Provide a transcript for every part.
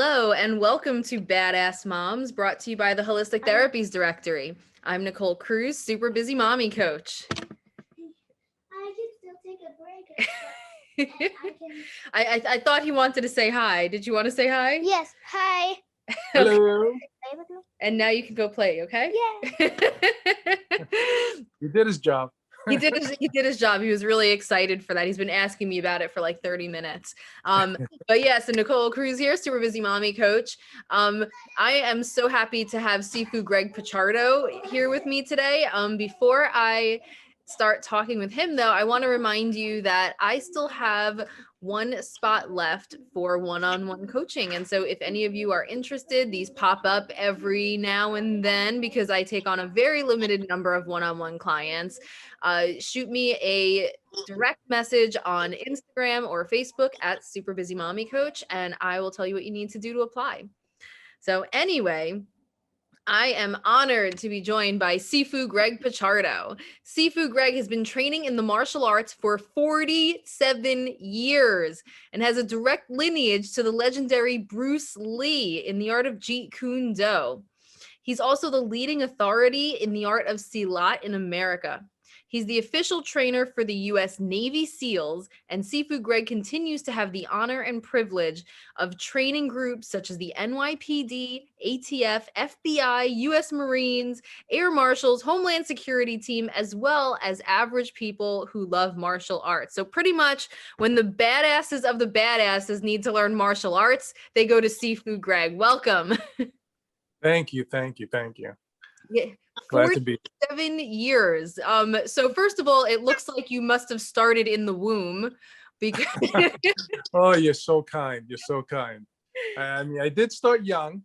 Hello and welcome to Badass Moms, brought to you by the Holistic Therapies Directory. I'm Nicole Cruz, super busy mommy coach. I can still take a break. I thought he wanted to say hi. Did you want to say hi? Yes. Hi. Hello. And now you can go play, okay? Yeah. He did his job. He did his job. He was really excited for that. He's been asking me about it for like 30 minutes. But yeah, so Nicole Cruz here, super busy mommy coach. I am so happy to have Sifu Greg Pichardo here with me today. Before I start talking with him though, I want to remind you that I still have one spot left for one-on-one coaching. And so if any of you are interested, these pop up every now and then because I take on a very limited number of one-on-one clients. Shoot me a direct message on Instagram or Facebook at Super Busy Mommy Coach, and I will tell you what you need to do to apply. So anyway, I am honored to be joined by Sifu Greg Pichardo. Sifu Greg has been training in the martial arts for 47 years and has a direct lineage to the legendary Bruce Lee in the art of Jeet Kune Do. He's also the leading authority in the art of Silat in America. He's the official trainer for the U.S. Navy SEALs, and Sifu Greg continues to have the honor and privilege of training groups such as the NYPD, ATF, FBI, U.S. Marines, Air Marshals, Homeland Security team, as well as average people who love martial arts. So pretty much when the badasses of the badasses need to learn martial arts, they go to Sifu Greg. Welcome. Thank you. Yeah. Glad to be. 47 years. So first of all, it looks like you must have started in the womb because Oh, you're so kind. I mean, I did start young,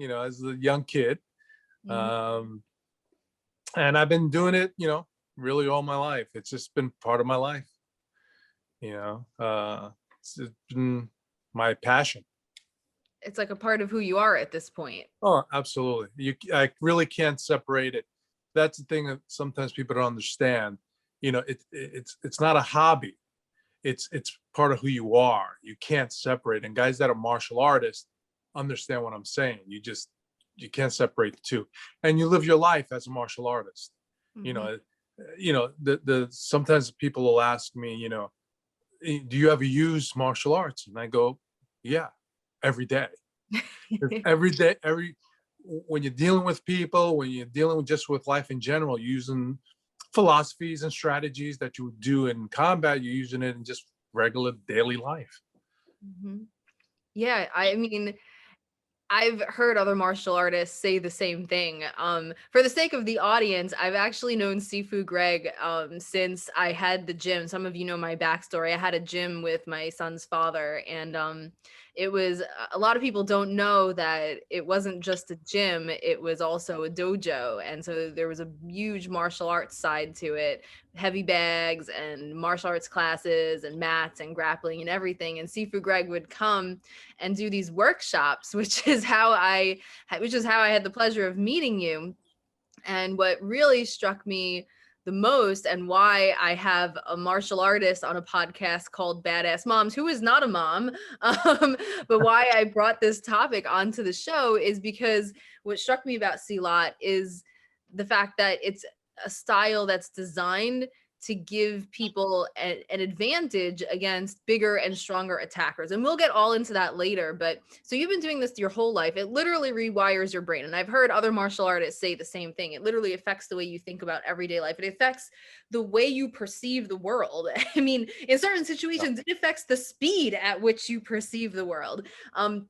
as a young kid. And I've been doing it, really all my life. It's just been part of my life. It's been my passion. it's like a part of who you are at this point. Oh, absolutely. I really can't separate it. That's the thing that sometimes people don't understand. It's not a hobby. It's part of who you are. You can't separate. And guys that are martial artists understand what I'm saying. You can't separate the two. And you live your life as a martial artist. Sometimes people will ask me, do you ever use martial arts? And I go, yeah. Every day. When you're dealing with people, when you're dealing with life in general, using philosophies and strategies that you would do in combat, you're using it in just regular daily life. Yeah, I mean, I've heard other martial artists say the same thing. For the sake of the audience, I've actually known Sifu Greg since I had the gym. Some of you know my backstory. I had a gym with my son's father, and it was, a lot of people don't know that it wasn't just a gym, it was also a dojo. And so there was a huge martial arts side to it, heavy bags and martial arts classes and mats and grappling and everything. And Sifu Greg would come and do these workshops, which is how I had the pleasure of meeting you. And what really struck me the most, and why I have a martial artist on a podcast called Badass Moms, who is not a mom, but why I brought this topic onto the show is because what struck me about Silat is the fact that it's a style that's designed to give people an advantage against bigger and stronger attackers. And we'll get all into that later. But so you've been doing this your whole life. It literally rewires your brain. And I've heard other martial artists say the same thing. It literally affects the way you think about everyday life. It affects the way you perceive the world. I mean, in certain situations, it affects the speed at which you perceive the world. And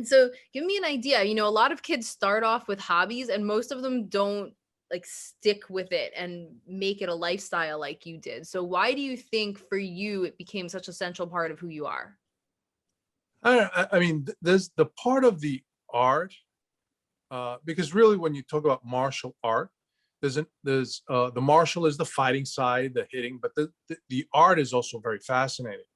so give me an idea. A lot of kids start off with hobbies and most of them don't like stick with it and make it a lifestyle like you did. So why do you think for you it became such a central part of who you are? I mean, there's the part of the art, because really when you talk about martial art, there's the martial is the fighting side, the hitting, but the art is also very fascinating.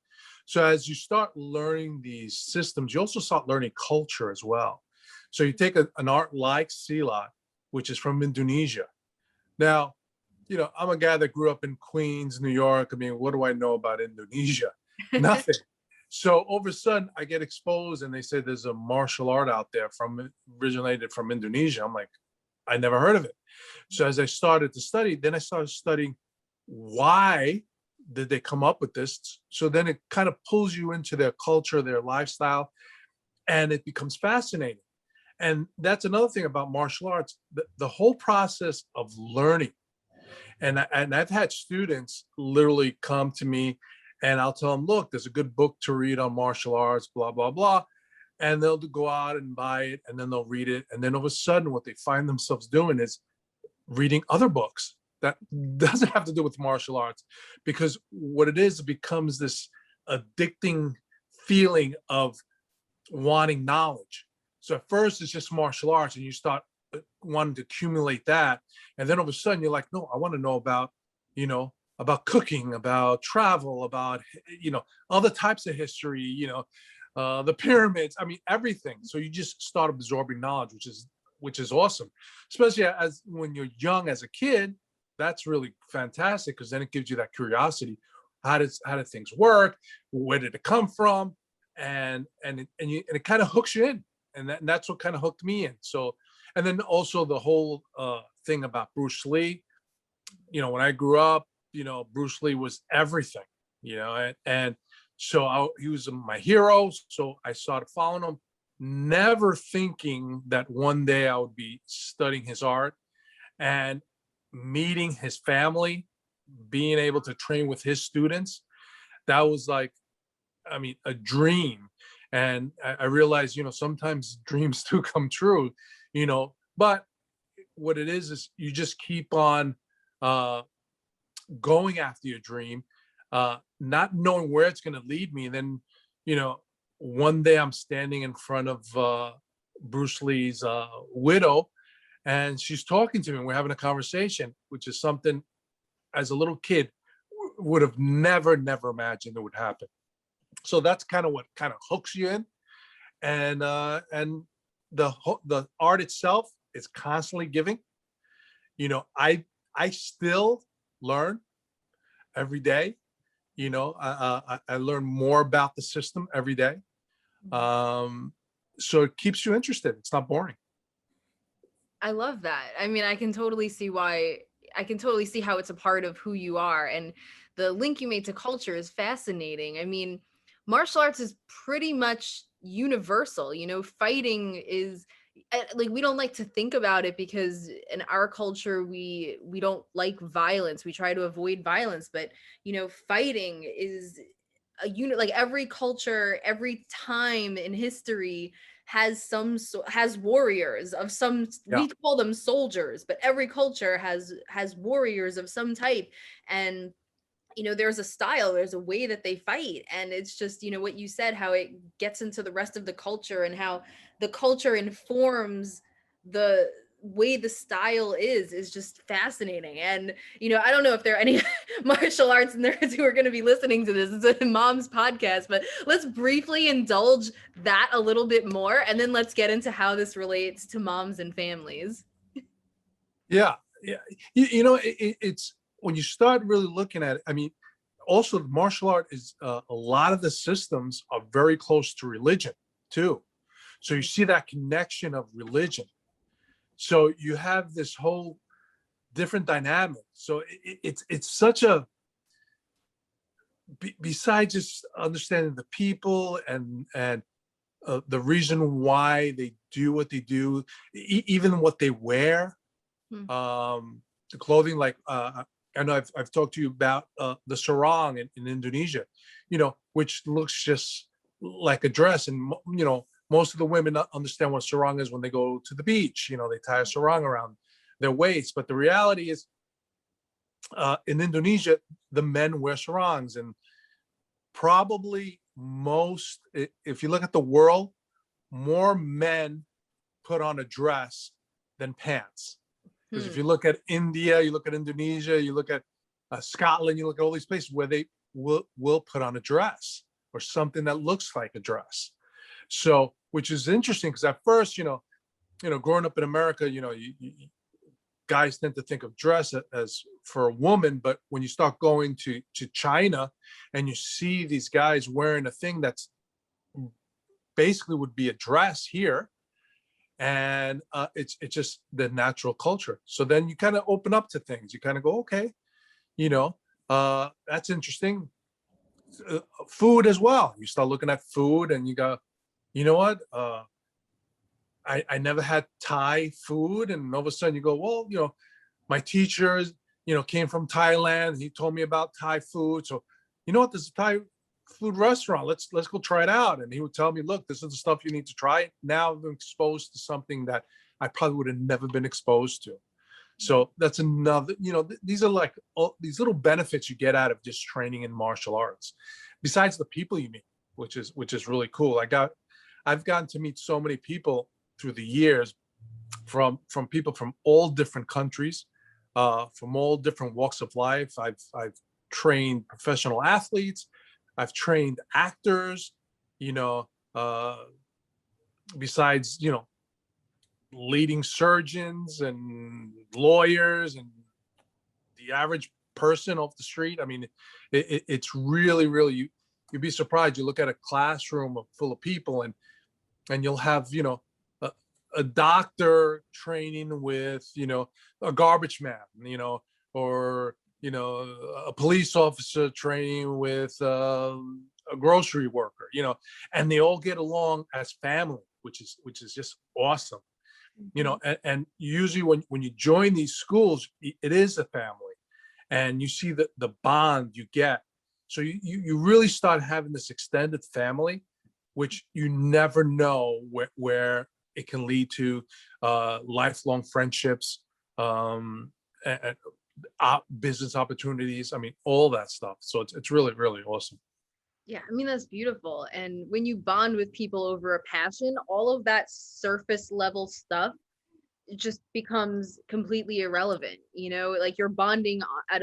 So as you start learning these systems, you also start learning culture as well. So you take an art like Silat, which is from Indonesia. Now, I'm a guy that grew up in Queens, New York. I mean, what do I know about Indonesia? Nothing. So over a sudden I get exposed and they say there's a martial art out there originated from Indonesia. I'm like, I never heard of it. So as I started to study, then I started studying why did they come up with this? So then it kind of pulls you into their culture, their lifestyle, and it becomes fascinating. And that's another thing about martial arts, the whole process of learning. And I've had students literally come to me and I'll tell them, look, there's a good book to read on martial arts, blah, blah, blah. And they'll go out and buy it and then they'll read it. And then all of a sudden what they find themselves doing is reading other books that doesn't have to do with martial arts, because what it is, it becomes this addicting feeling of wanting knowledge. So at first it's just martial arts and you start wanting to accumulate that. And then all of a sudden you're like, no, I want to know about, about cooking, about travel, about, other types of history, the pyramids, I mean, everything. So you just start absorbing knowledge, which is awesome, especially as when you're young as a kid. That's really fantastic, because then it gives you that curiosity. How did things work? Where did it come from? And it kind of hooks you in, and that's what kind of hooked me in. So, and then also the whole thing about Bruce Lee. When I grew up, Bruce Lee was everything. And so he was my hero. So I started following him, never thinking that one day I would be studying his art and meeting his family, being able to train with his students. That was like, a dream. And I realized, sometimes dreams do come true, but what it is you just keep on going after your dream, not knowing where it's going to lead me. And then, one day I'm standing in front of Bruce Lee's widow, and she's talking to me and we're having a conversation, which is something as a little kid would have never imagined it would happen. So that's kind of what kind of hooks you in. And the art itself is constantly giving. I still learn every day. I learn more about the system every day. So it keeps you interested. It's not boring. I love that. I mean, I can totally see how it's a part of who you are. And the link you made to culture is fascinating. I mean, martial arts is pretty much universal. Fighting is like, we don't like to think about it because in our culture, we don't like violence. We try to avoid violence, but fighting is a unit. Like every culture, every time in history has warriors of some. Yeah. We call them soldiers, but every culture has warriors of some type. And there's a style, there's a way that they fight. And it's just, what you said, how it gets into the rest of the culture and how the culture informs the way the style is just fascinating. And I don't know if there are any martial arts nerds who are going to be listening to this. It's a mom's podcast, but let's briefly indulge that a little bit more, and then let's get into how this relates to moms and families. Yeah. It's when you start really looking at it. Also the martial art is a lot of the systems are very close to religion too. So you see that connection of religion. So you have this whole different dynamic. So it's such a, besides just understanding the people and the reason why they do what they do, even what they wear, the clothing, like I know I've talked to you about the sarong in Indonesia, which looks just like a dress. And, most of the women understand what sarong is when they go to the beach. They tie a sarong around their waist. But the reality is in Indonesia, the men wear sarongs. And probably if you look at the world, more men put on a dress than pants. Because if you look at India, you look at Indonesia, you look at Scotland, you look at all these places where they will put on a dress or something that looks like a dress. So, which is interesting, because at first, growing up in America, guys tend to think of dress as for a woman, but when you start going to China and you see these guys wearing a thing that's basically would be a dress here, and it's just the natural culture. So then you kind of open up to things. You kind of go, okay, you know, that's interesting. Food as well. You start looking at food, and you go, you know what? I never had Thai food, and all of a sudden you go, well, you know, my teachers, you know, came from Thailand. He told me about Thai food. So, you know what? There's a Thai food restaurant. Let's go try it out. And he would tell me, look, this is the stuff you need to try. Now I'm exposed to something that I probably would have never been exposed to. So that's another, you know, these are like all these little benefits you get out of just training in martial arts, besides the people you meet, which is really cool. I've gotten to meet so many people through the years, from people from all different countries, from all different walks of life. I've trained professional athletes, I've trained actors, you know, besides, you know, leading surgeons and lawyers and the average person off the street. I mean, it's really, really, you'd be surprised. You look at a classroom full of people, and you'll have, you know, a doctor training with, you know, a garbage man, you know, or, you know, a police officer training with a grocery worker, you know, and they all get along as family, which is just awesome. You know, and usually when you join these schools, it is a family, and you see the bond you get. So you really start having this extended family, which you never know where it can lead to lifelong friendships, and business opportunities. I mean, all that stuff. So it's really, really awesome. Yeah, I mean, that's beautiful. And when you bond with people over a passion, all of that surface level stuff, it just becomes completely irrelevant. You know, like you're bonding at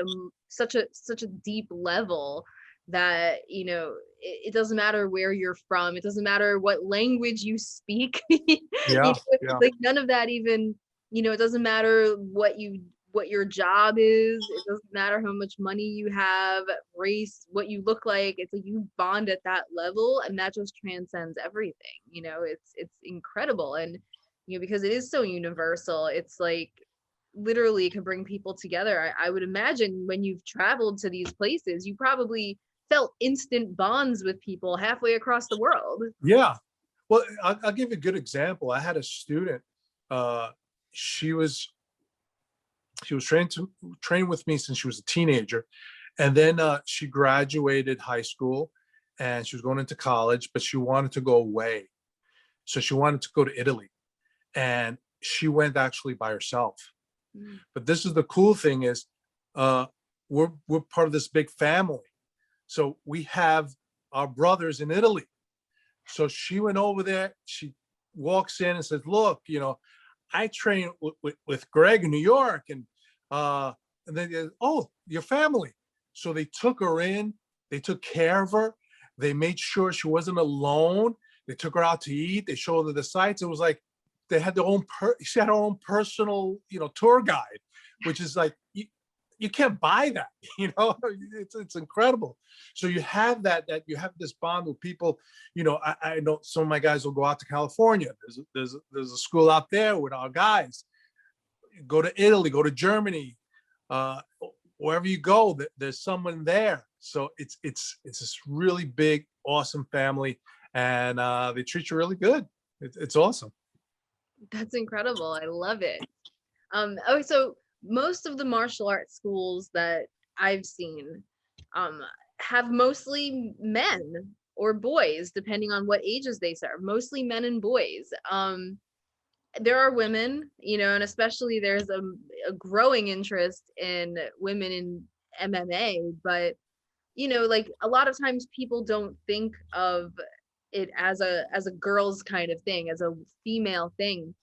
such a deep level that, you know, it doesn't matter where you're from. It doesn't matter what language you speak. You Yeah, know, yeah, like none of that even, you know, it doesn't matter what your job is. It doesn't matter how much money you have, race, what you look like. It's like you bond at that level, and that just transcends everything. You know, it's incredible. And, you know, because it is so universal, it's like literally can bring people together. I would imagine when you've traveled to these places, you probably felt instant bonds with people halfway across the world. yeah. Well, I'll give you a good example. I had a student. She was trained with me since she was a teenager, and then she graduated high school, and she was going into college, but she wanted to go away. So she wanted to go to Italy, and she went actually by herself. Mm. But this is the cool thing is, we're part of this big family. So we have our brothers in Italy. So she went over there. She walks in and says, "Look, you know, I train with Greg in New York," and then, "Oh, your family." So they took her in. They took care of her. They made sure she wasn't alone. They took her out to eat. They showed her the sights. It was like they had their own. She had her own personal, you know, tour guide, which is like you can't buy that. You know, it's incredible. So you have that you have this bond with people. You know, I know some of my guys will go out to California. There's a school out there with our guys. Go to Italy, go to Germany, wherever you go, there's someone there. So it's this really big, awesome family, and they treat you really good. It's awesome. That's incredible. I love it. Oh, so most of the martial arts schools that I've seen have mostly men or boys, depending on what ages they serve, mostly men and boys. There are women, you know, and especially there's a growing interest in women in MMA, but, you know, like a lot of times people don't think of it as a girl's kind of thing, as a female thing.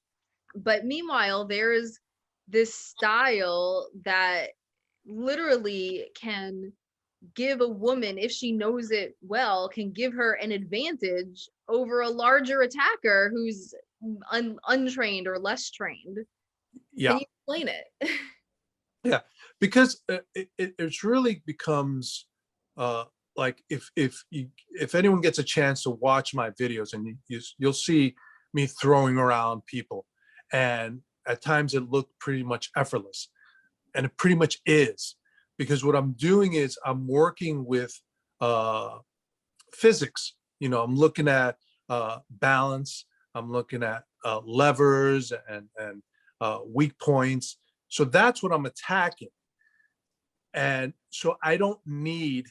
But meanwhile, there's this style that literally can give a woman, if she knows it well, can give her an advantage over a larger attacker who's untrained or less trained. Can Yeah, you explain it? yeah. because it's really becomes like if anyone gets a chance to watch my videos, and you'll see me throwing around people, and at times it looked pretty much effortless, and it pretty much is, because what I'm doing is I'm working with physics. I'm looking at balance, I'm looking at levers and weak points. So that's what I'm attacking. And so I don't need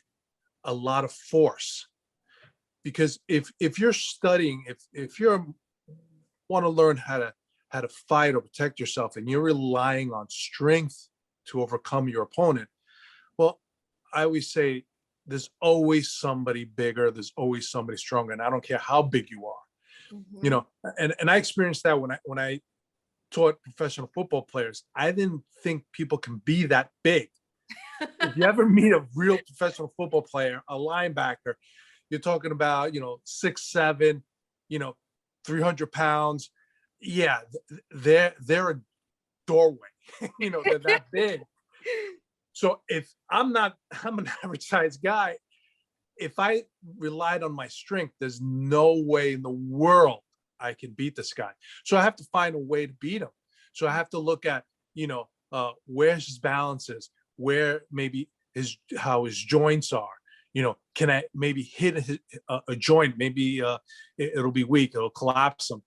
a lot of force, because if you're studying, if you're want to learn how to fight or protect yourself, and you're relying on strength to overcome your opponent, well, I always say there's always somebody bigger, there's always somebody stronger, and I don't care how big you are. And I experienced that when I taught professional football players. I didn't think people can be that big. If you ever meet a real professional football player, a linebacker, you're talking about 6'7", 300 pounds. Yeah, they're a doorway. They're that big. So if I'm an average size guy, if I relied on my strength, there's no way in the world I can beat this guy. So I have to find a way to beat him. So I have to look at, where his balance is, where maybe how his joints are. Can I maybe hit a joint? Maybe it'll be weak, it'll collapse him.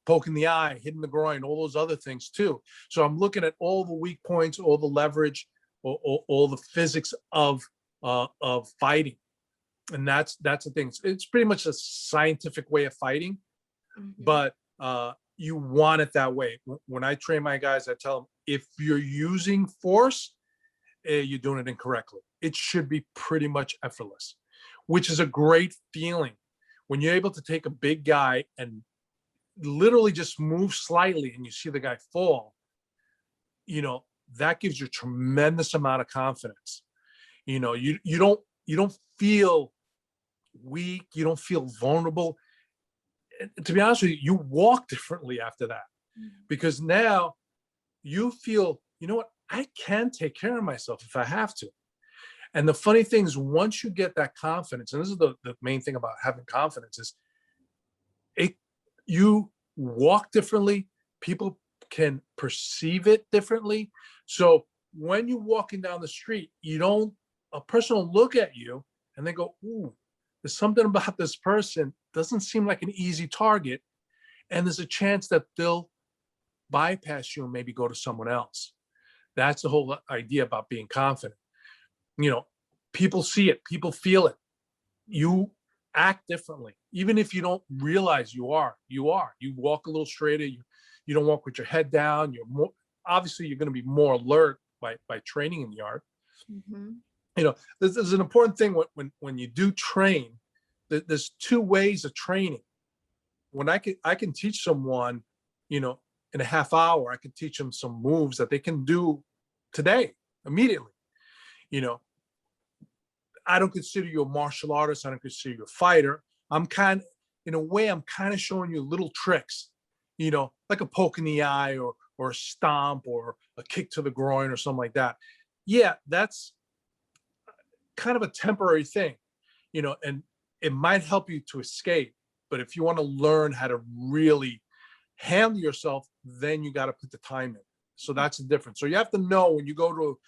Poking the eye, hitting the groin, all those other things too. So I'm looking at all the weak points, all the leverage, all the physics of fighting. And that's the thing. It's pretty much a scientific way of fighting, but you want it that way. When I train my guys, I tell them, if you're using force, you're doing it incorrectly. It should be pretty much effortless, which is a great feeling when you're able to take a big guy and literally just move slightly and you see the guy fall. That gives you a tremendous amount of confidence. You don't feel weak, you don't feel vulnerable. And to be honest with you, you walk differently after that, because now you feel, what, I can take care of myself if I have to. And the funny thing is, once you get that confidence, and this is the main thing about having confidence, is you walk differently, people can perceive it differently. So when you're walking down the street, a person will look at you and they go, ooh, there's something about this person, doesn't seem like an easy target. And there's a chance that they'll bypass you and maybe go to someone else. That's the whole idea about being confident. People see it, people feel it. You act differently, even if you don't realize you walk a little straighter. You don't walk with your head down. You're more, obviously you're going to be more alert by training in the art. There's an important thing when you do train. There's two ways of training. When I can teach someone, in a half hour, I can teach them some moves that they can do today, immediately. I don't consider you a martial artist. I don't consider you a fighter. I'm kind of showing you little tricks, like a poke in the eye or a stomp or a kick to the groin or something like that. Yeah, that's kind of a temporary thing, and it might help you to escape. But if you want to learn how to really handle yourself, then you got to put the time in. So that's the difference. So you have to know, when you go to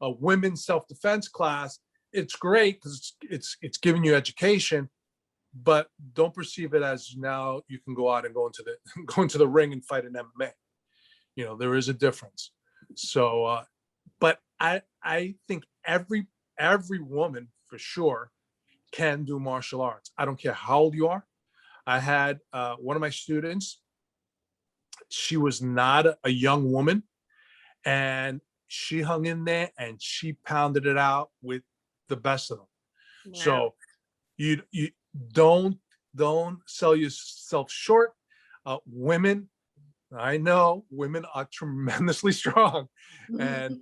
a women's self-defense class, it's great because it's giving you education, but don't perceive it as now you can go out and go into the ring and fight an MMA. There is a difference. So, but I think every woman for sure can do martial arts. I don't care how old you are. I had one of my students. She was not a young woman, and she hung in there and she pounded it out with the best of them. Wow. So you don't sell yourself short. Women, I know women are tremendously strong and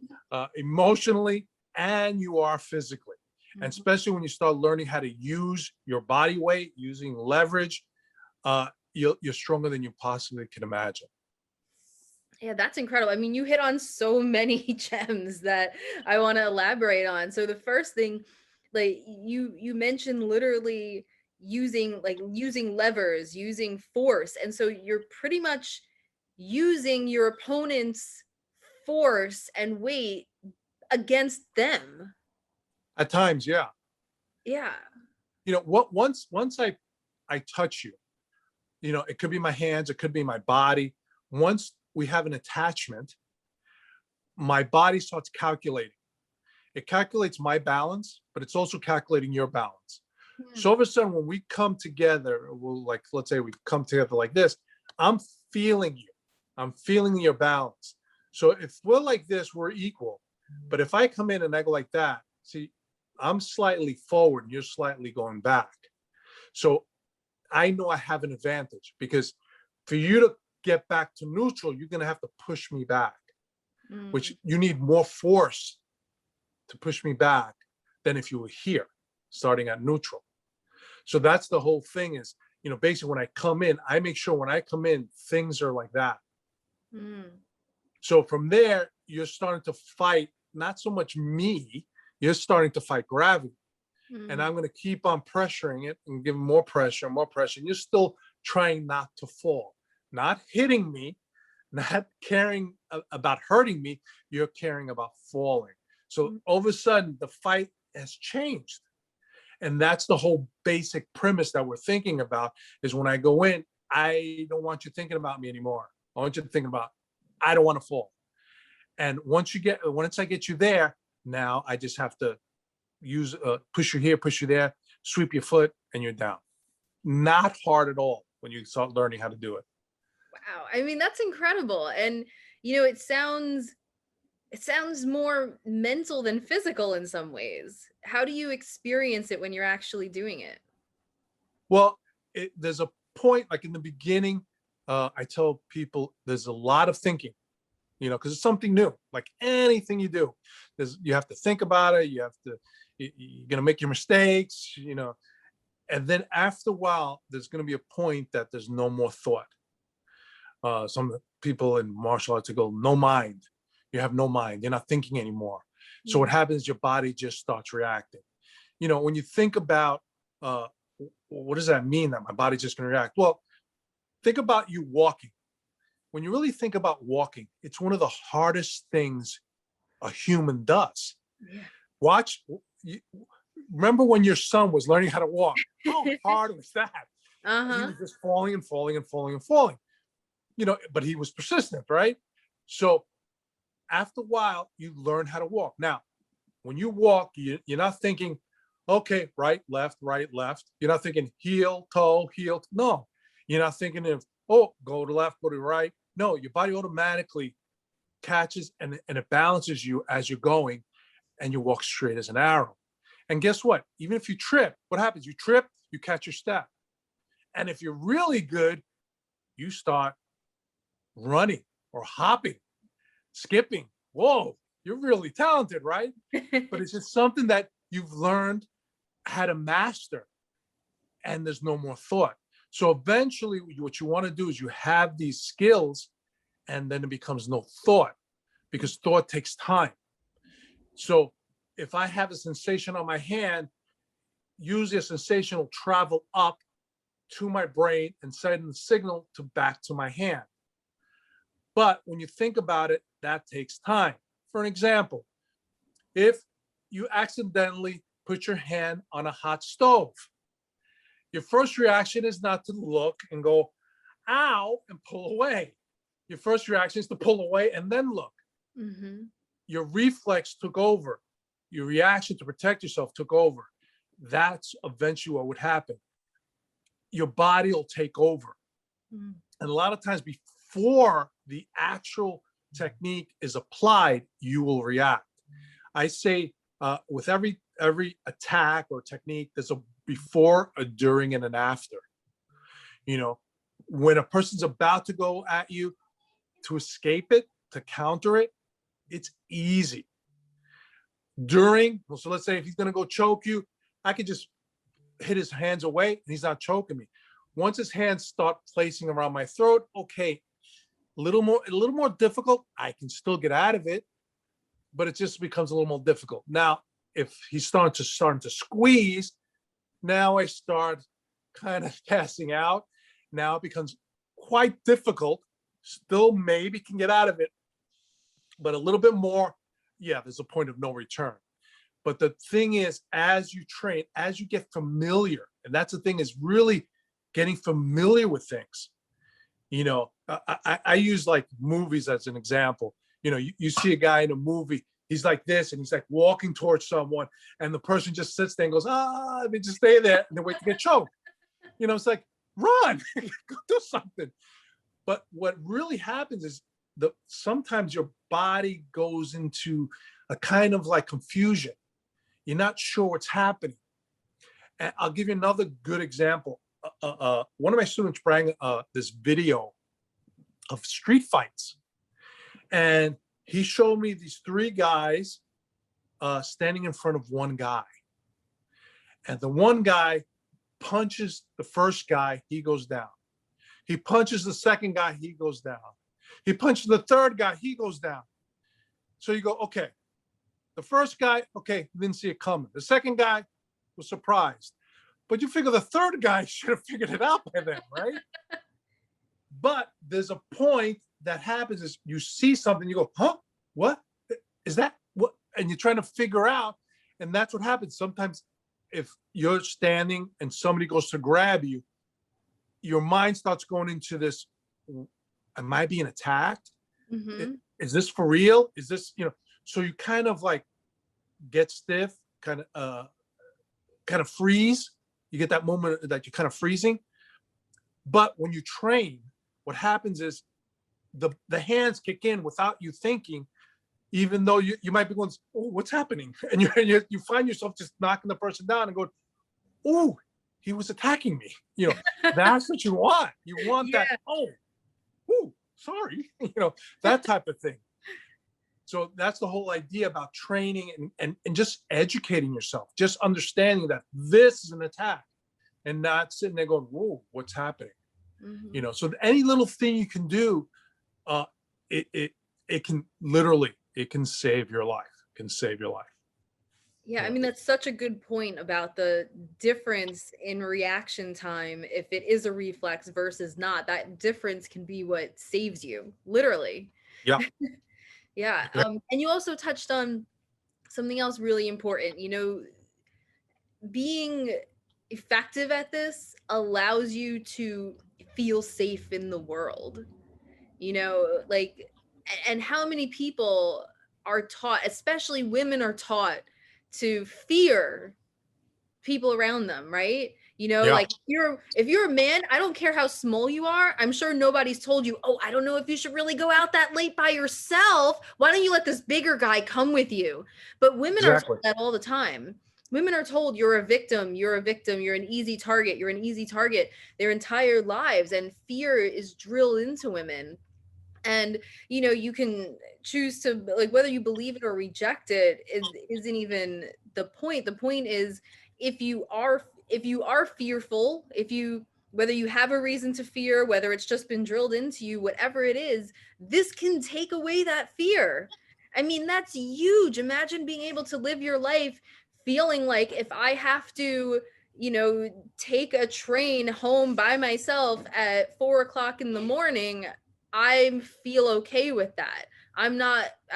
emotionally, and you are physically. And especially when you start learning how to use your body weight, using leverage, you're stronger than you possibly can imagine. Yeah, that's incredible. I mean, you hit on so many gems that I want to elaborate on. So the first thing, like you mentioned literally using levers, using force. And so you're pretty much using your opponent's force and weight against them. At times, yeah. Yeah. What once I touch you, it could be my hands, it could be my body. Once we have an attachment, my body starts calculating. It calculates my balance, but it's also calculating your balance. So all of a sudden, when we come together, let's say we come together like this, I'm feeling you. I'm feeling your balance. So if we're like this, we're equal. But if I come in and I go like that, see, I'm slightly forward and you're slightly going back. So I know I have an advantage, because for you to get back to neutral, you're going to have to push me back, which you need more force to push me back than if you were here starting at neutral. So that's the whole thing is, basically when I come in, I make sure when I come in, things are like that. So from there, you're starting to fight, not so much me, you're starting to fight gravity. And I'm going to keep on pressuring it and giving more pressure, and you're still trying not to fall, not hitting me, not caring about hurting me. You're caring about falling. So all of a sudden, the fight has changed. And that's the whole basic premise that we're thinking about is when I go in, I don't want you thinking about me anymore. I want you to think about, I don't want to fall. And once I get you there, now I just have to use push you here, push you there, sweep your foot, and you're down. Not hard at all when you start learning how to do it. Wow. I mean, that's incredible. And it sounds more mental than physical in some ways. How do you experience it when you're actually doing it? Well, there's a point, like in the beginning, I tell people there's a lot of thinking, because it's something new. Like anything you do, you have to think about it. You're going to make your mistakes, and then after a while, there's going to be a point that there's no more thought. Some people in martial arts go, no mind. You have no mind. You're not thinking anymore. So what happens, your body just starts reacting. When you think about, what does that mean that my body's just going to react? Well, think about you walking. When you really think about walking, it's one of the hardest things a human does. Yeah. Remember when your son was learning how to walk? How hard was that? He was just falling and falling and falling and falling. But he was persistent, right? So after a while, you learn how to walk. Now, when you walk, you're not thinking, okay, right, left. You're not thinking heel, toe, heel. No, you're not thinking of, go to left, go to right. No, your body automatically catches and it balances you as you're going, and you walk straight as an arrow. And guess what? Even if you trip, what happens? You trip, you catch your step. And if you're really good, you start running or hopping, skipping. Whoa, you're really talented, right? But it's just something that you've learned how to master, and there's no more thought. So eventually what you want to do is you have these skills, and then it becomes no thought, because thought takes time. So if I have a sensation on my hand, usually a sensation will travel up to my brain and send the signal back to my hand. But when you think about it, that takes time. For an example, if you accidentally put your hand on a hot stove, your first reaction is not to look and go, ow, and pull away. Your first reaction is to pull away and then look. Your reflex took over. Your reaction to protect yourself took over. That's eventually what would happen. Your body will take over. And a lot of times before the actual technique is applied, you will react. I say with every attack or technique, there's a before, a during, and an after. When a person's about to go at you, to escape it, to counter it, it's easy. So let's say if he's going to go choke you, I could just hit his hands away and he's not choking me. Once his hands start placing around my throat, okay, a little more difficult. I can still get out of it, but it just becomes a little more difficult. Now, if he's starting to squeeze, now I start kind of passing out. Now it becomes quite difficult. Still maybe can get out of it, but a little bit more, yeah, there's a point of no return. But the thing is, as you train, as you get familiar, and that's the thing, is really getting familiar with things. You know, I use like movies as an example. You know, you see a guy in a movie, he's like this, and he's like walking towards someone, and the person just sits there and goes, they just stay there and they wait to get choked. You know, it's like, run, go do something. But what really happens is sometimes your body goes into a kind of like confusion. You're not sure what's happening. And I'll give you another good example. One of my students brought this video of street fights, and he showed me these three guys standing in front of one guy, and the one guy punches the first guy, he goes down. He punches the second guy, he goes down. He punches the third guy, he goes down. So you go, okay, the first guy, okay, didn't see it coming. The second guy was surprised. But you figure the third guy should have figured it out by then, right? But there's a point that happens is you see something, you go, huh? What? Is that what? And you're trying to figure out, and that's what happens. Sometimes if you're standing and somebody goes to grab you, your mind starts going into this, am I being attacked? Mm-hmm. Is this for real? Is this, you know, so you kind of like get stiff, kind of freeze. You get that moment that you're kind of freezing. But when you train, what happens is the hands kick in without you thinking, even though you might be going, oh, what's happening? And you find yourself just knocking the person down and going, oh, he was attacking me. You know, that's what you want. You want that, oh, sorry, you know, that type of thing. So that's the whole idea about training and just educating yourself, just understanding that this is an attack and not sitting there going, whoa, what's happening? Mm-hmm. You know, so any little thing you can do, it can literally, it can save your life, Yeah, I mean, that's such a good point about the difference in reaction time. If it is a reflex versus not, that difference can be what saves you, literally. Yeah. Yeah. And you also touched on something else really important. You know, being effective at this allows you to feel safe in the world. You know, like, and how many people are taught, especially women are taught, to fear people around them, right? You know, like if you're a man, I don't care how small you are, I'm sure nobody's told you, oh, I don't know if you should really go out that late by yourself. Why don't you let this bigger guy come with you? But women are told that all the time. Women are told you're a victim, you're an easy target their entire lives, and fear is drilled into women. And, you know, you can choose to, like, whether you believe it or reject it isn't even the point. The point is, if you are fearful, whether you have a reason to fear, whether it's just been drilled into you, whatever it is, this can take away that fear. I mean, that's huge. Imagine being able to live your life feeling like, if I have to, you know, take a train home by myself at 4:00 in the morning, I feel okay with that. I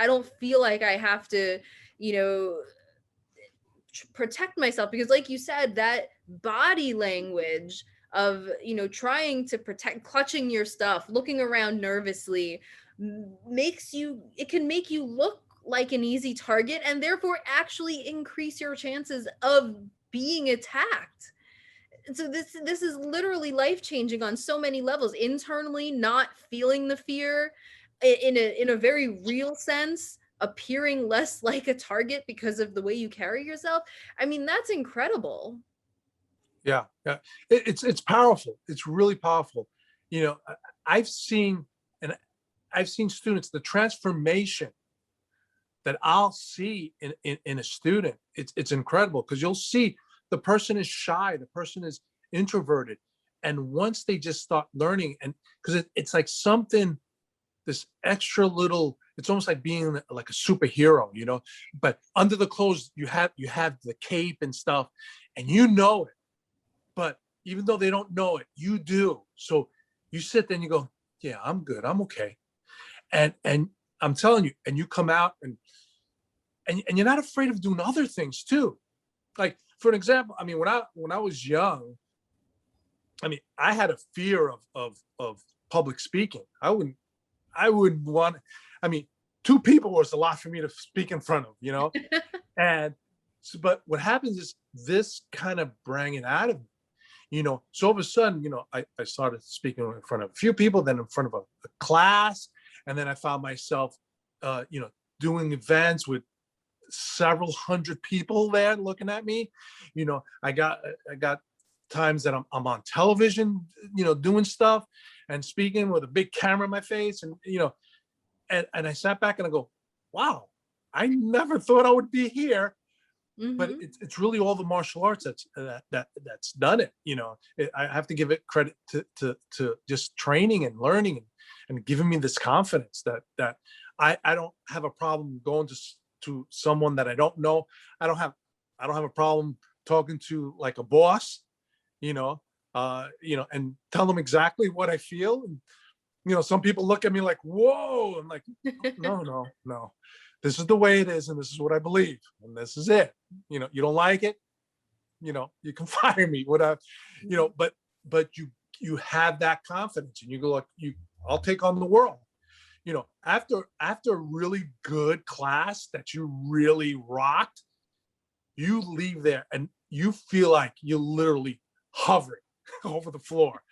don't feel like I have to, you know, protect myself, because like you said, that body language of, you know, trying to protect, clutching your stuff, looking around nervously, it can make you look like an easy target, and therefore actually increase your chances of being attacked. So this is literally life-changing on so many levels. Internally, not feeling the fear, in a very real sense, appearing less like a target because of the way you carry yourself. I mean, that's incredible. Yeah. It's powerful. It's really powerful. You know, I've seen students, the transformation that I'll see in a student. It's incredible, because you'll see the person is shy, the person is introverted, and once they just start learning, and because it's like something this extra little, it's almost like being like a superhero, you know, but under the clothes, you have the cape and stuff, and you know it. But even though they don't know it, you do. So you sit there and you go, yeah, I'm good. I'm okay. And I'm telling you, and you come out and you're not afraid of doing other things too. Like for an example, I mean, when I was young, I mean, I had a fear of public speaking. I wouldn't want, I mean, two people was a lot for me to speak in front of, you know? And so, but what happens is this kind of bring it out of me, you know? So all of a sudden, you know, I started speaking in front of a few people, then in front of a class. And then I found myself, you know, doing events with several hundred people there looking at me. You know, I got times that I'm on television, you know, doing stuff and speaking with a big camera in my face, and you know, and I sat back and I go, wow, I never thought I would be here. But Mhm. it's really all the martial arts that's done it. You know, I have to give it credit to just training and learning and giving me this confidence that I don't have a problem going to someone that I don't know. I don't have a problem talking to like a boss, you know, and tell them exactly what I feel. And, you know, some people look at me like, whoa, I'm like, no. This is the way it is, and this is what I believe, and this is it. You know, you don't like it, you know, you can fire me, whatever, you know, but you have that confidence and you go like, I'll take on the world. You know, after a really good class that you really rocked, you leave there and you feel like you're literally hovering over the floor,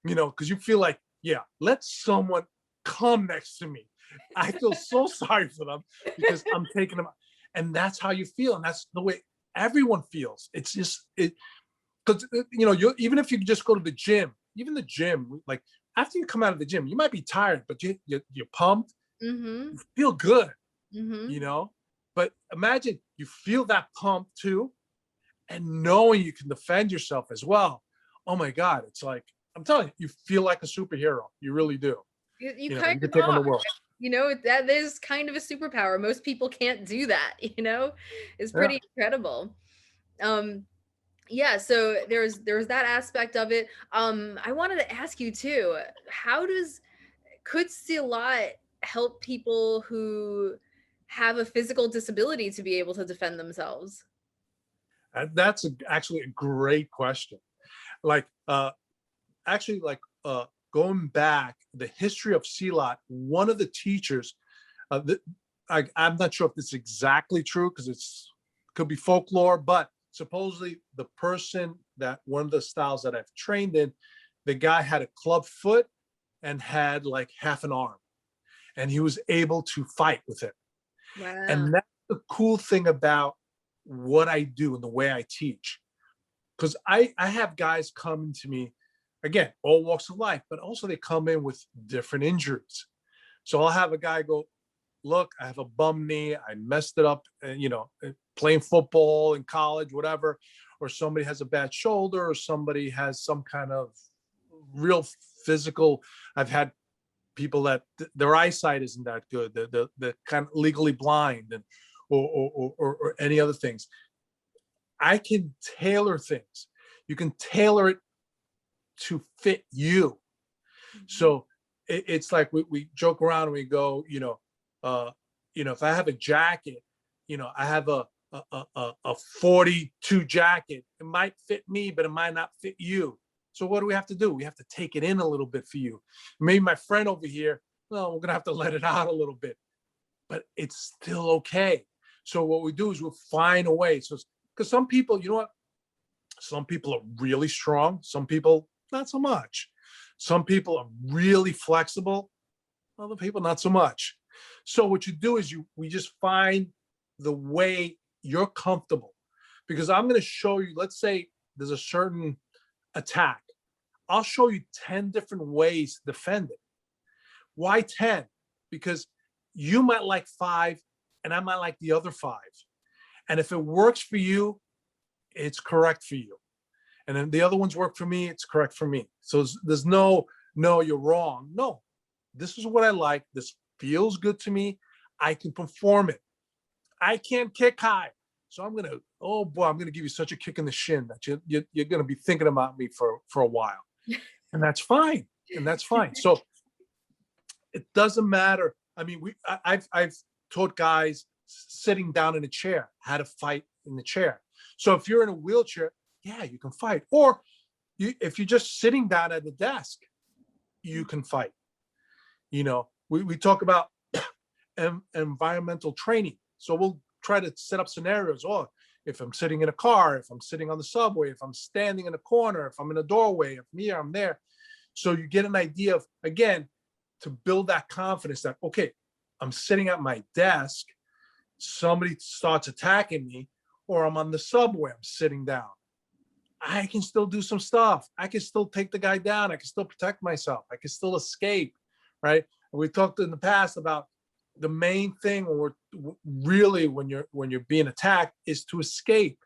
you know, because you feel like, yeah, let someone come next to me. I feel so sorry for them because I'm taking them, and that's how you feel, and that's the way everyone feels. It's just it because you know, you even if you just go to the gym, even the gym, like after you come out of the gym, you might be tired, but you're pumped, Mhm. you feel good, you Mhm. know. But imagine you feel that pump too, and knowing you can defend yourself as well. Oh my God, it's like I'm telling you, you feel like a superhero. You really do. You You know, kind you can of take on are. the world. You know, that is kind of a superpower. Most people can't do that, you know? It's Yeah. pretty incredible. Um, yeah, so there's that aspect of it. I wanted to ask you too, how could Silat help people who have a physical disability to be able to defend themselves? That's actually a great question. Like, actually, like, going back, the history of Silat, one of the teachers, the, I'm not sure if this is exactly true because it's could be folklore, but supposedly the person that one of the styles that I've trained in, the guy had a club foot and had like half an arm, and he was able to fight with it. Wow. And that's the cool thing about what I do and the way I teach. Because I have guys come to me, again, all walks of life, but also they come in with different injuries. So I'll have a guy go, look, I have a bum knee. I messed it up, you know, playing football in college, whatever. Or somebody has a bad shoulder, or somebody has some kind of real physical. I've had people that their eyesight isn't that good, the kind of legally blind, and or any other things. I can tailor things. You can tailor it to fit you. Mhm. So it's like we joke around and we go, uh, if I have a jacket, I have a 42 jacket. It might fit me, but it might not fit you. So what do we have to do? We have to take it in a little bit for you. Maybe my friend over here, well, we're gonna have to let it out a little bit, but it's still okay. So what we do is we'll find a way. So because some people, you know what? Some people are really strong. Some people not so much. Some people are really flexible. Other people not so much. So what you do is we just find the way you're comfortable. Because I'm going to show you, let's say there's a certain attack. I'll show you 10 different ways to defend it. Why 10? Because you might like 5 and I might like the other 5. And if it works for you, it's correct for you. And then the other ones work for me, it's correct for me. So there's no, you're wrong. No, This is what I like. This feels good to me. I can perform it. I can't kick high. So I'm gonna, oh boy, I'm gonna give you such a kick in the shin that you're gonna be thinking about me for a while. And that's fine. And that's fine. So it doesn't matter. I mean, I've taught guys sitting down in a chair how to fight in the chair. So if you're in a wheelchair, yeah, you can fight. Or if you're just sitting down at the desk, you can fight. You know, we talk about environmental training. So we'll try to set up scenarios. Oh, if I'm sitting in a car, if I'm sitting on the subway, if I'm standing in a corner, if I'm in a doorway, if I'm here, I'm there. So you get an idea of, again, to build that confidence that, okay, I'm sitting at my desk, somebody starts attacking me, or I'm on the subway, I'm sitting down. I can still do some stuff. I can still take the guy down. I can still protect myself. I can still escape, right? And we talked in the past about the main thing when you're being attacked is to escape.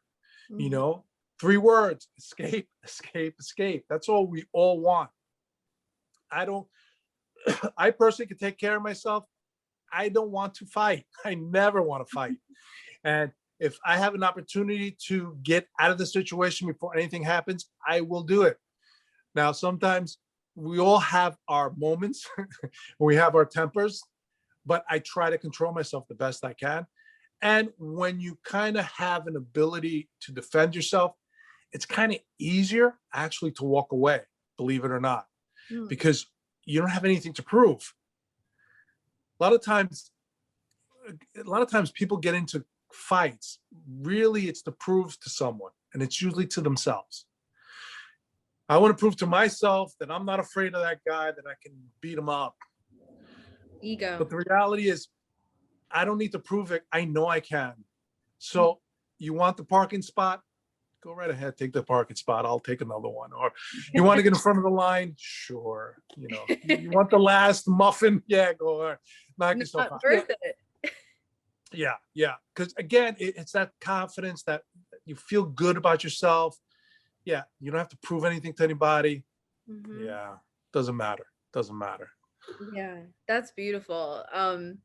You know, 3 words: escape, escape, escape. That's all we all want. I personally can take care of myself. I don't want to fight. I never want to fight. And if I have an opportunity to get out of the situation before anything happens, I will do it. Now, sometimes we all have our moments, we have our tempers, but I try to control myself the best I can. And when you kind of have an ability to defend yourself, it's kind of easier actually to walk away, believe it or not, because you don't have anything to prove. A lot of times people get into fights. Really, it's to prove to someone, and it's usually to themselves. I want to prove to myself that I'm not afraid of that guy, that I can beat him up. Ego. But the reality is, I don't need to prove it. I know I can. So you want the parking spot? Go right ahead, take the parking spot. I'll take another one. Or you want to get in front of the line? Sure. You know, you want the last muffin? Yeah, go ahead. Knock yourself out. Worth it. Yeah. Because again, it's that confidence that you feel good about yourself. Yeah, you don't have to prove anything to anybody. Yeah, doesn't matter. Yeah, that's beautiful. And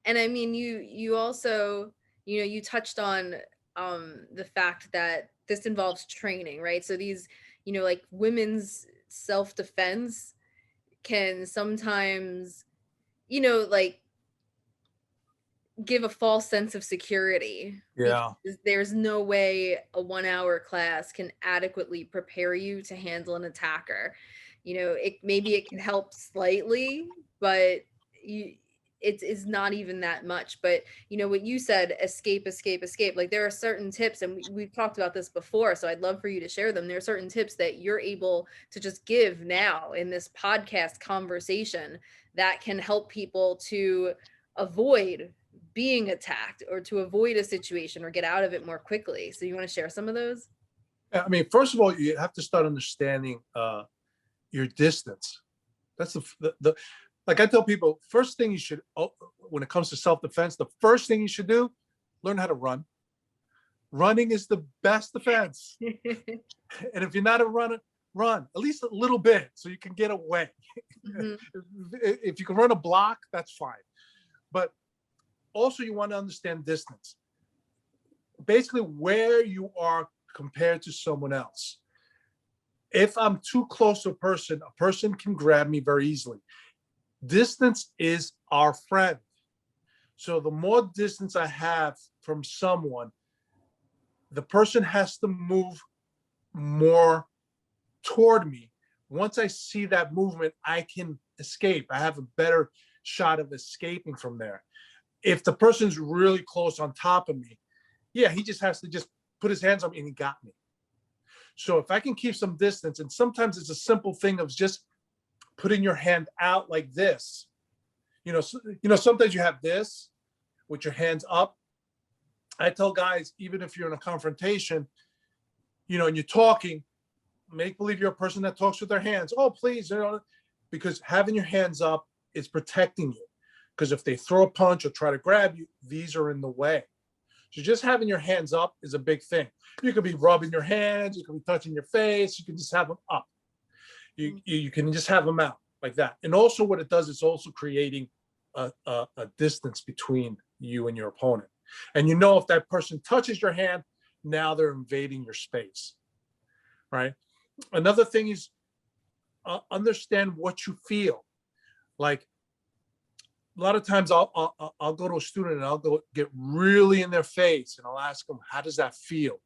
I mean, you also, you know, you touched on the fact that this involves training, right? So these, you know, like women's self-defense can sometimes, you know, like give a false sense of security. Yeah. Because there's no way a 1-hour class can adequately prepare you to handle an attacker. You know, maybe it can help slightly, but it's not even that much. But you know what you said, escape. Like there are certain tips, and we've talked about this before, so I'd love for you to share them. There are certain tips that you're able to just give now in this podcast conversation that can help people to avoid being attacked or to avoid a situation or get out of it more quickly. So you want to share some of those? I mean, first of all, you have to start understanding your distance. That's the like I tell people, first thing you should, when it comes to self-defense, the first thing you should do, learn how to run. Running is the best defense. And if you're not a runner, run at least a little bit so you can get away. If you can run a block, that's fine. But also you want to understand distance. Basically where you are compared to someone else. If I'm too close to a person can grab me very easily. Distance is our friend. So the more distance I have from someone, the person has to move more toward me. Once I see that movement, I can escape. I have a better shot of escaping from there. If the person's really close on top of me, yeah, he just has to just put his hands on me and he got me. So if I can keep some distance, and sometimes it's a simple thing of just putting your hand out like this. You know, sometimes you have this with your hands up. I tell guys, even if you're in a confrontation, you know, and you're talking, make believe you're a person that talks with their hands. Oh, please, you know, because having your hands up is protecting you. Because if they throw a punch or try to grab you, these are in the way. So just having your hands up is a big thing. You could be rubbing your hands, you could be touching your face, you can just have them up. You can just have them out. like that. And also what it does is also creating a distance between you and your opponent. And you know, if that person touches your hand, now they're invading your space, right? Another thing is understand what you feel. Like a lot of times I'll go to a student and I'll go get really in their face and I'll ask them, how does that feel?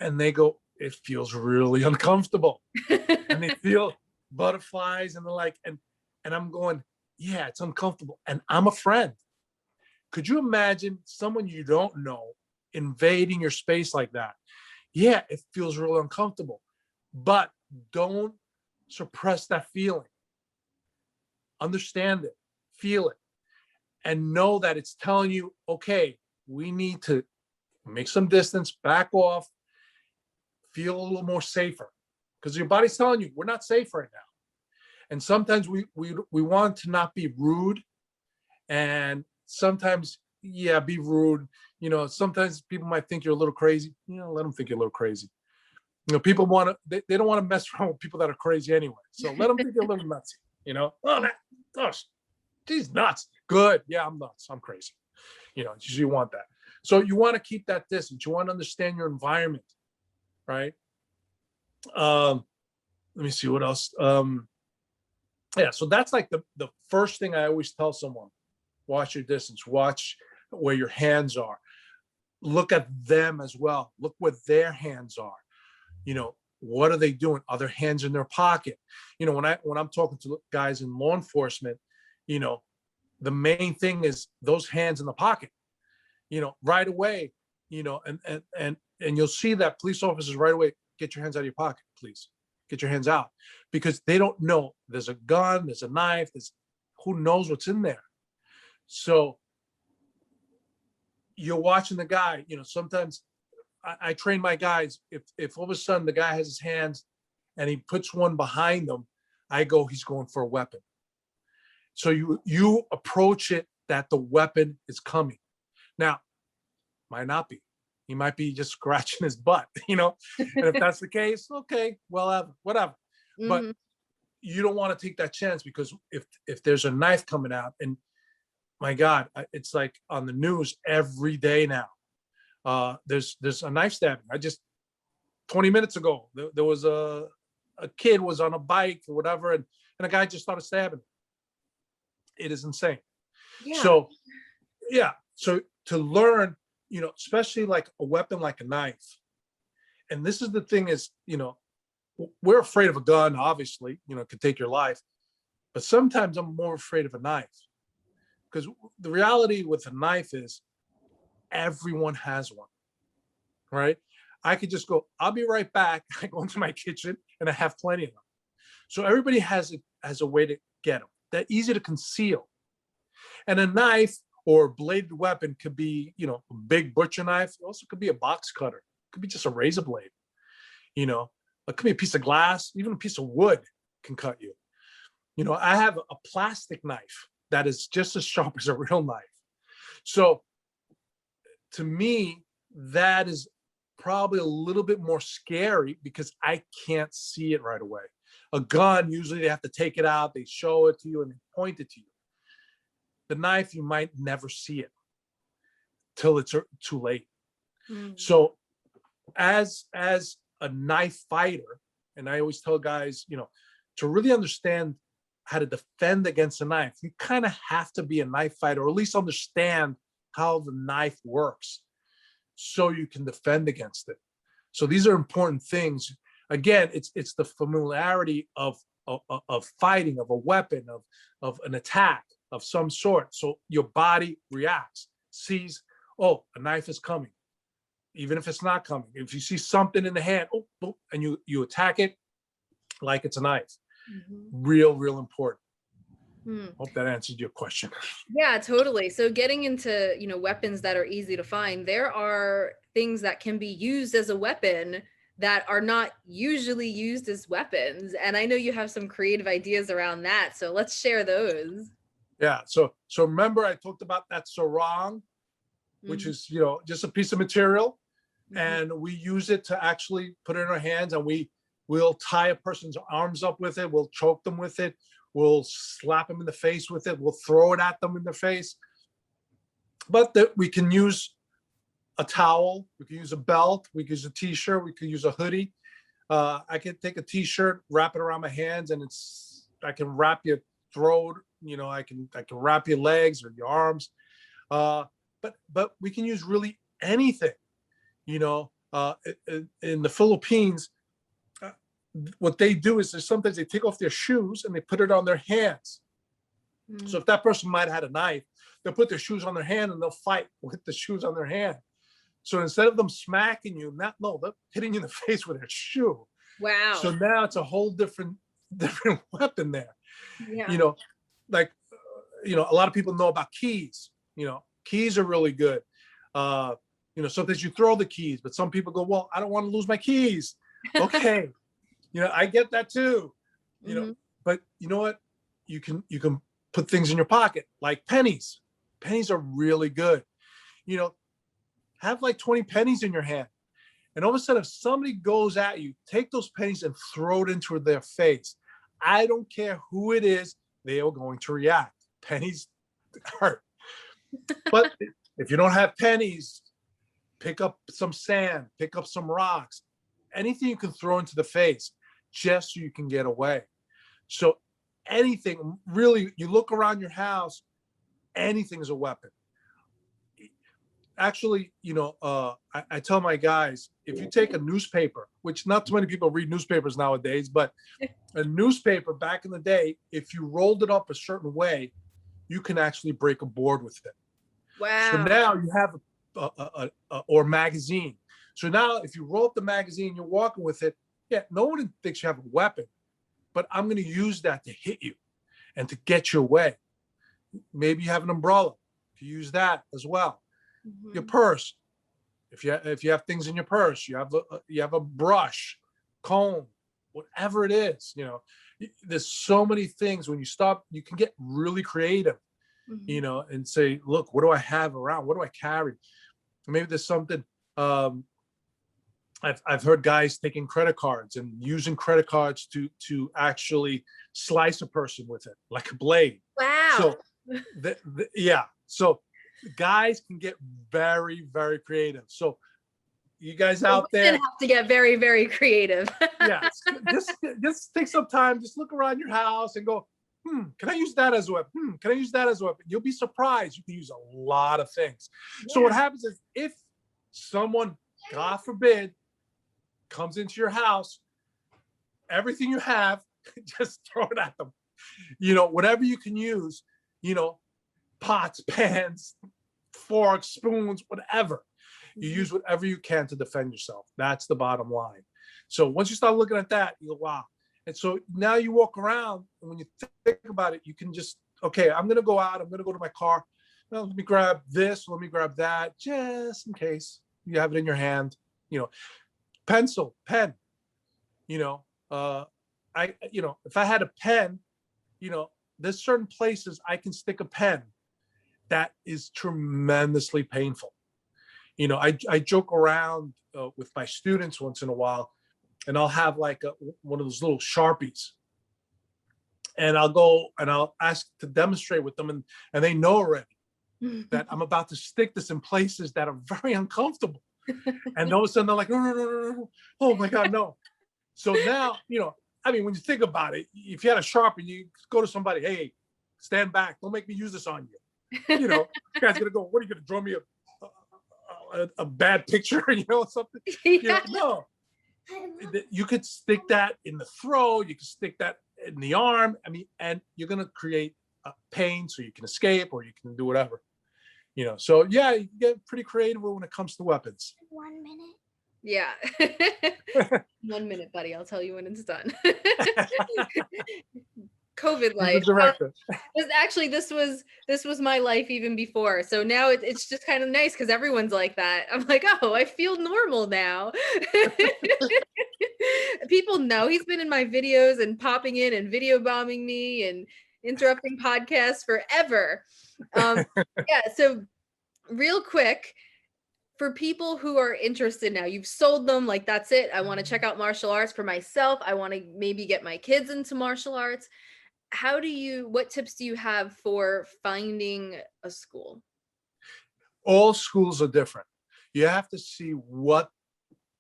And they go, it feels really uncomfortable. And they feel butterflies and they're like, and I'm going, yeah, it's uncomfortable. And I'm a friend. Could you imagine someone you don't know invading your space like that? Yeah, it feels real uncomfortable, but don't suppress that feeling. Understand it, feel it, and know that it's telling you, okay, we need to make some distance, back off, feel a little more safer, because your body's telling you we're not safe right now. And sometimes we want to not be rude, and sometimes, yeah, be rude. You know, sometimes people might think you're a little crazy. You know, let them think you're a little crazy. You know, people want to, they don't want to mess around with people that are crazy anyway. So let them think you're a little nutsy. You know, oh, that, gosh, she's nuts. Good, yeah, I'm nuts. I'm crazy. You know, you want that. So you want to keep that distance. You want to understand your environment, right? Let me see what else. Yeah, so that's like the first thing I always tell someone. Watch your distance, watch where your hands are. Look at them as well. Look where their hands are. You know, what are they doing? Are their hands in their pocket? You know, when I'm talking to guys in law enforcement, you know, the main thing is those hands in the pocket. You know, right away, you know, and you'll see that police officers right away, get your hands out of your pocket, please. Get your hands out, because they don't know there's a gun, there's a knife, there's who knows what's in there. So you're watching the guy, you know, sometimes I train my guys, if all of a sudden the guy has his hands and he puts one behind them, I go, he's going for a weapon. So you approach it that the weapon is coming. Now, might not be. He might be just scratching his butt, you know? And if that's the case, okay, well, whatever. Mm-hmm. But you don't want to take that chance, because if there's a knife coming out, and my God, it's like on the news every day now. There's a knife stabbing. 20 minutes ago, there was a kid was on a bike or whatever, and a guy just started stabbing. It is insane. Yeah. So, yeah. So to learn, you know, especially like a weapon like a knife. And this is the thing is, you know, we're afraid of a gun, obviously, you know, it could take your life. But sometimes I'm more afraid of a knife, because the reality with a knife is everyone has one, right? I could just go, I'll be right back. I go into my kitchen and I have plenty of them. So everybody has a way to get them. They're easy to conceal. And a knife or bladed weapon could be, you know, a big butcher knife. It also could be a box cutter. It could be just a razor blade. You know, it could be a piece of glass, even a piece of wood can cut you. You know, I have a plastic knife that is just as sharp as a real knife. So to me, that is probably a little bit more scary, because I can't see it right away. A gun, usually they have to take it out, they show it to you and they point it to you. The knife, you might never see it till it's too late. Mm-hmm. So as a knife fighter, and I always tell guys, you know, to really understand how to defend against a knife, you kind of have to be a knife fighter, or at least understand how the knife works so you can defend against it. So these are important things. Again, it's the familiarity of fighting, of a weapon, of an attack of some sort. So your body reacts, sees, oh, a knife is coming, even if it's not coming. If you see something in the hand, oh, oh, and you attack it like it's a knife. Mm-hmm. Real important. Hmm. Hope that answered your question. Yeah, totally. So getting into, you know, weapons that are easy to find, there are things that can be used as a weapon that are not usually used as weapons. And I know you have some creative ideas around that. So let's share those. Yeah. So remember I talked about that sarong, which Mm-hmm. is, you know, just a piece of material, Mm-hmm. and we use it to actually put it in our hands, and we'll tie a person's arms up with it. We'll choke them with it. We'll slap them in the face with it. We'll throw it at them in the face. But we can use a towel. We can use a belt. We can use a t-shirt. We can use a hoodie. I can take a t-shirt, wrap it around my hands, and I can wrap your throat. I can wrap your legs or your arms. But we can use really anything. In the Philippines, what they do is sometimes they take off their shoes and they put it on their hands. So if that person might have had a knife, they'll put their shoes on their hand and they'll fight with the shoes on their hand. So instead of them smacking you, they're hitting you in the face with their shoe. Wow. So now it's a whole different weapon there. Yeah. A lot of people know about keys. Keys are really good. Sometimes you throw the keys, but some people go, well, I don't want to lose my keys. Okay. I get that too. But you know what? You can put things in your pocket, like pennies. Pennies are really good. Have like 20 pennies in your hand. And all of a sudden, if somebody goes at you, take those pennies and throw it into their face. I don't care who it is, they are going to react. Pennies hurt. But if you don't have pennies, pick up some sand, pick up some rocks, anything you can throw into the face, just so you can get away. So anything, really, you look around your house, anything is a weapon. Actually, I tell my guys, if you take a newspaper, which not too many people read newspapers nowadays, but a newspaper back in the day, if you rolled it up a certain way, you can actually break a board with it. Wow. So now you have or magazine. So now if you roll up the magazine, you're walking with it. Yeah, no one thinks you have a weapon, but I'm going to use that to hit you and to get you away. Maybe you have an umbrella. You use that as well. Mm-hmm. Your purse. If you have things in your purse, you have a brush, comb, whatever it is. There's so many things. When you stop, you can get really creative. Mm-hmm. And say, look, what do I have around? What do I carry? Maybe there's something. I've heard guys taking credit cards and using credit cards to actually slice a person with it, like a blade. Wow. So yeah. So guys can get very, very creative. So you guys out there have to get very, very creative. Yeah. Just take some time, just look around your house and go, can I use that as a weapon? Can I use that as a weapon? You'll be surprised. You can use a lot of things. Yeah. So what happens is if someone, God forbid, comes into your house, everything you have, just throw it at them. Whatever you can use, pots, pans, forks, spoons, whatever. You use whatever you can to defend yourself. That's the bottom line. So once you start looking at that, you go, wow. And so now you walk around, and when you think about it, you can just, okay, I'm going to go out. I'm going to go to my car. Well, let me grab this. Let me grab that, just in case you have it in your hand. Pencil, pen. If I had a pen, there's certain places I can stick a pen that is tremendously painful. I joke around with my students once in a while, and I'll have like one of those little Sharpies, and I'll go and I'll ask to demonstrate with them, and they know already that I'm about to stick this in places that are very uncomfortable. And all of a sudden they're like, no, oh my God, no. So now, when you think about it, if you had a Sharpie, you go to somebody, hey, stand back, don't make me use this on you. The guy's gonna go, what are you gonna draw me a bad picture, something? Yeah. No. You could stick that in the throat, you could stick that in the arm, and you're gonna create pain so you can escape or you can do whatever. So yeah, you can get pretty creative when it comes to weapons. 1 minute. Yeah. 1 minute, buddy. I'll tell you when it's done. COVID life. Actually, this was my life even before. So now it's just kind of nice because everyone's like that. I'm like, oh, I feel normal now. People know he's been in my videos and popping in and video bombing me and interrupting podcasts forever. Yeah. So real quick, for people who are interested now, you've sold them, like, that's it. I want to check out martial arts for myself. I want to maybe get my kids into martial arts. what tips do you have for finding a school? All schools are different. You have to see what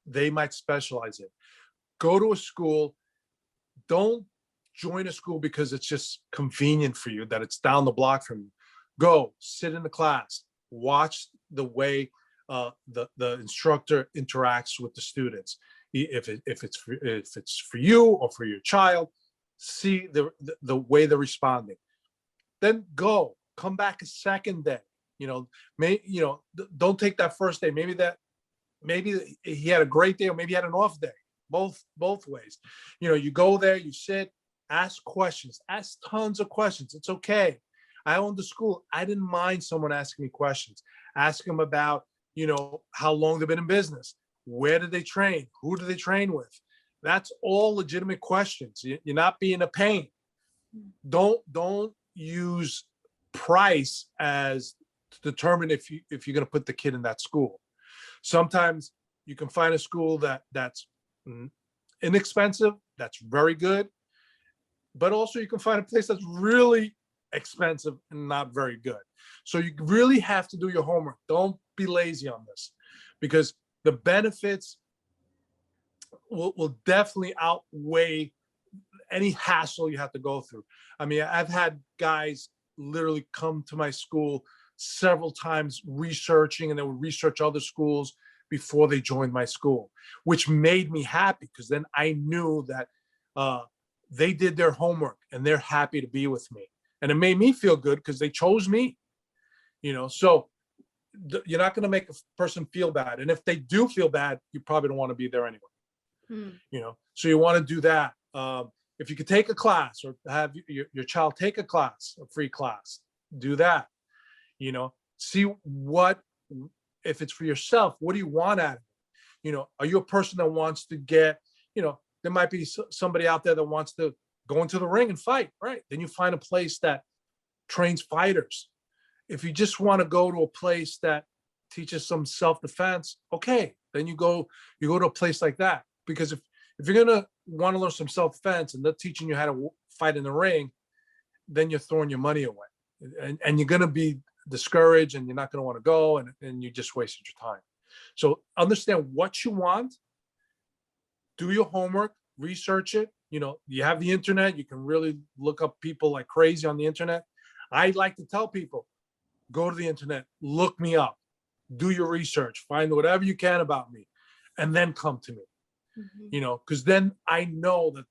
they might specialize in. Go to a school. Don't join a school because it's just convenient for you, that it's down the block from you. Go sit in the class, watch the way the instructor interacts with the students. If it's for you or for your child, see the way they're responding. Then come back a second day. Don't take that first day. Maybe he had a great day, or maybe he had an off day. Both ways. You go there, you sit, ask questions, ask tons of questions. It's okay. I owned the school. I didn't mind someone asking me questions. Ask them about, how long they've been in business. Where did they train? Who do they train with? That's all legitimate questions. You're not being a pain. Don't use price as to determine if you're going to put the kid in that school. Sometimes you can find a school that's inexpensive, that's very good, but also you can find a place that's really expensive and not very good. So you really have to do your homework. Don't be lazy on this, because the benefits will definitely outweigh any hassle you have to go through. I mean, I've had guys literally come to my school several times researching, and they would research other schools before they joined my school, which made me happy, because then I knew that they did their homework and they're happy to be with me. And it made me feel good because they chose me, so you're not going to make a person feel bad. And if they do feel bad, you probably don't want to be there anyway. So you want to do that. If you could take a class, or have your child take a class, a free class, do that. See if it's for yourself, what do you want out of it? Are you a person that wants to get, there might be somebody out there that wants to go into the ring and fight, right? Then you find a place that trains fighters. If you just want to go to a place that teaches some self-defense, okay, then you go to a place like that. Because if you're going to want to learn some self-defense and they're teaching you how to fight in the ring, then you're throwing your money away. And you're going to be discouraged, and you're not going to want to go, and you just wasted your time. So understand what you want, do your homework, research it. You have the internet, you can really look up people like crazy on the internet. I like to tell people, go to the internet, look me up, do your research, find whatever you can about me, and then come to me. Because then I know that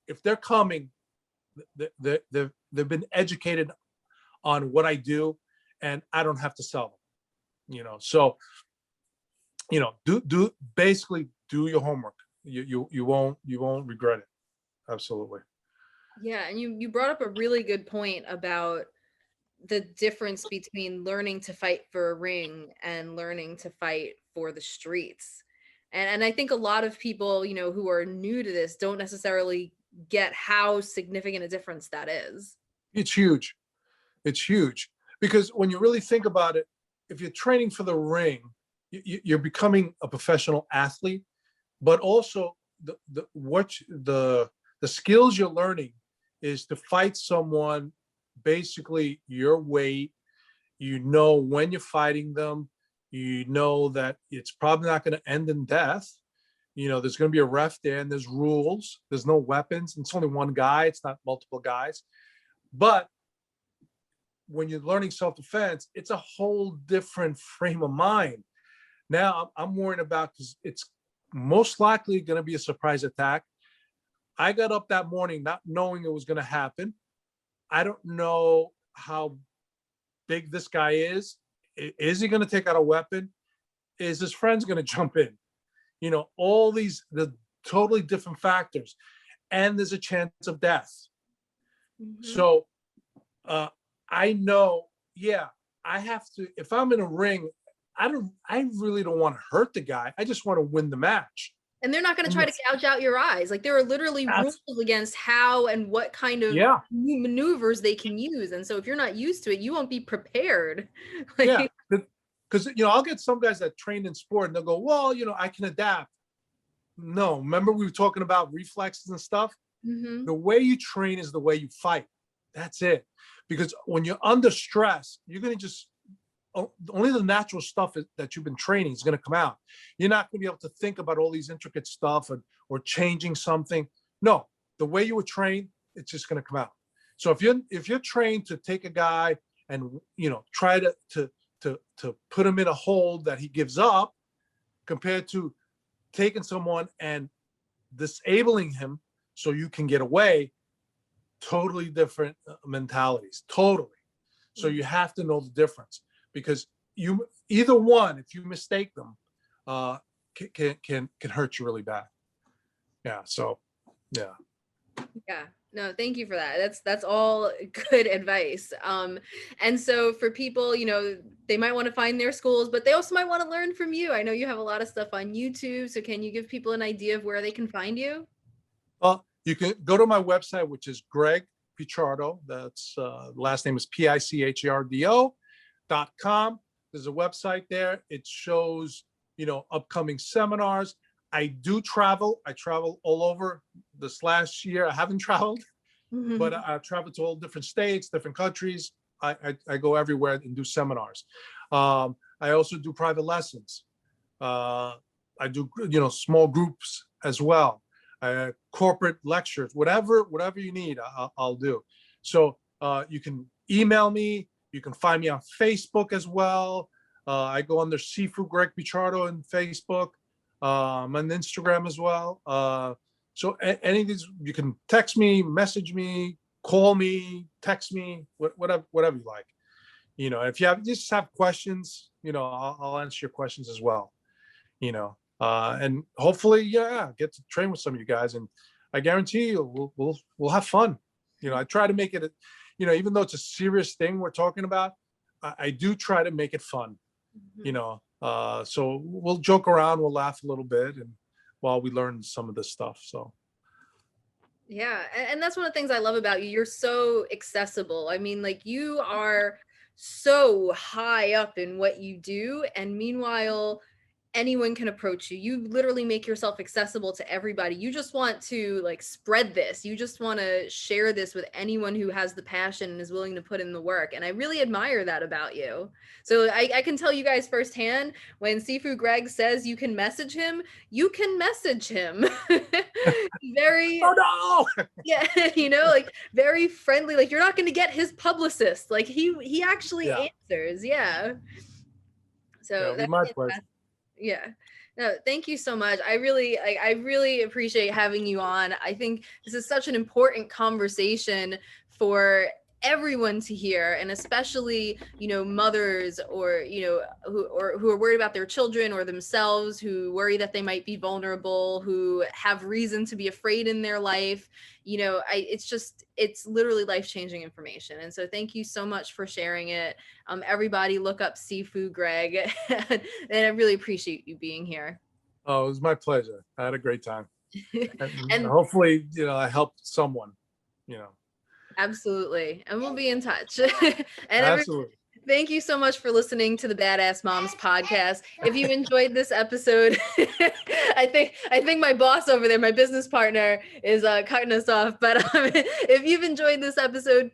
if they're coming, they've been educated on what I do, and I don't have to sell them. So basically do your homework. You won't regret it. Absolutely. Yeah, and you brought up a really good point about the difference between learning to fight for a ring and learning to fight for the streets. And I think a lot of people, who are new to this don't necessarily get how significant a difference that is. It's huge. It's huge. Because when you really think about it, if you're training for the ring, you're becoming a professional athlete, but also the skills you're learning is to fight someone basically your weight. When you're fighting them, that it's probably not going to end in death. There's going to be a ref there, and there's rules. There's no weapons. It's only one guy. It's not multiple guys. But when you're learning self-defense, it's a whole different frame of mind. Now I'm worried about, because it's most likely going to be a surprise attack. I got up that morning not knowing it was going to happen. I don't know how big this guy is. Is he going to take out a weapon? Is his friends going to jump in? All the totally different factors. And there's a chance of death. So I know, I have to, if I'm in a ring, I really don't want to hurt the guy. I just want to win the match. And they're not going to try to gouge out your eyes. Like, there are literally rules against how and what kind of maneuvers they can use. And so if you're not used to it, you won't be prepared. Because, I'll get some guys that train in sport and they'll go, well, I can adapt. No, remember we were talking about reflexes and stuff? The way you train is the way you fight. That's it. Because when you're under stress, you're going to just, only the natural stuff that you've been training is going to come out. You're not going to be able to think about all these intricate stuff or changing something. No, the way you were trained, it's just going to come out. So if you're trained to take a guy and, you know, try to put him in a hold that he gives up, compared to taking someone and disabling him so you can get away, totally different mentalities, totally. So you have to know the difference, because either one, if you mistake them, can hurt you really bad. Yeah. So, yeah. Yeah. No, thank you for that. That's all good advice. And so for people, you know, they might want to find their schools, but they also might want to learn from you. I know you have a lot of stuff on YouTube. So can you give people an idea of where they can find you? Well, you can go to my website, which is Greg Pichardo. That's last name is PICHARDO.com. There's a website there. It shows, you know, upcoming seminars. I do travel. I travel all over. This last year, I haven't traveled, but I've traveled to all different states, different countries. I go everywhere and do seminars. I also do private lessons. I do, you know, small groups as well. Corporate lectures, whatever you need, I'll do. So you can email me. You can find me on Facebook as well. I go under Seafood Greg Pichardo on Facebook. I'm on Instagram as well. So any of these, you can text me, message me, call me, text me, whatever you like. You know, if you just have questions, you know, I'll answer your questions as well. You know, and hopefully, yeah, get to train with some of you guys, and I guarantee you, we'll have fun. You know, I try to make it, you know, even though it's a serious thing we're talking about, I do try to make it fun. You know, so we'll joke around, we'll laugh a little bit, and while we learn some of this stuff. So yeah, and that's one of the things I love about you. You're so accessible. I mean, like, you are so high up in what you do, and meanwhile anyone can approach you. You literally make yourself accessible to everybody. You just want to, like, spread this. You just want to share this with anyone who has the passion and is willing to put in the work. And I really admire that about you. So I can tell you guys firsthand, when Seafood Greg says you can message him, you can message him. Very, oh no, yeah, you know, like, very friendly. Like, you're not going to get his publicist. Like, he actually answers. Yeah. So that's my pleasure. Yeah. No, thank you so much. I really appreciate having you on. I think this is such an important conversation for everyone to hear, and especially, you know, mothers, or, you know, who are worried about their children or themselves, who worry that they might be vulnerable, who have reason to be afraid in their life. You know, it's literally life-changing information. And so thank you so much for sharing it. Everybody look up Seafood Greg, and I really appreciate you being here. Oh, it was my pleasure. I had a great time. And hopefully, you know, I helped someone, you know. Absolutely. And we'll be in touch. And Absolutely. thank you so much for listening to the Badass Moms podcast. If you enjoyed this episode, I think my boss over there, my business partner, is cutting us off. But if you've enjoyed this episode,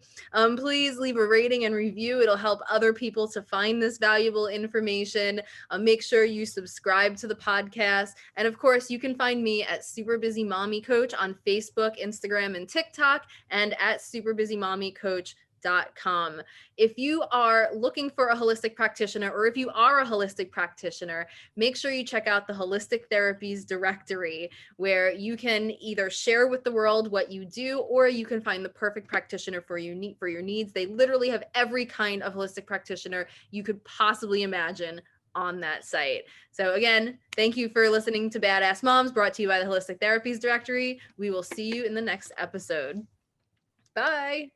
please leave a rating and review. It'll help other people to find this valuable information. Make sure you subscribe to the podcast. And of course, you can find me at Super Busy Mommy Coach on Facebook, Instagram, and TikTok, and at superbusymommycoach.com. If you are looking for a holistic practitioner, or if you are a holistic practitioner, make sure you check out the Holistic Therapies directory, where you can either share with the world what you do, or you can find the perfect practitioner for your needs. They literally have every kind of holistic practitioner you could possibly imagine on that site. So again, thank you for listening to Badass Moms, brought to you by the Holistic Therapies directory. We will see you in the next episode. Bye.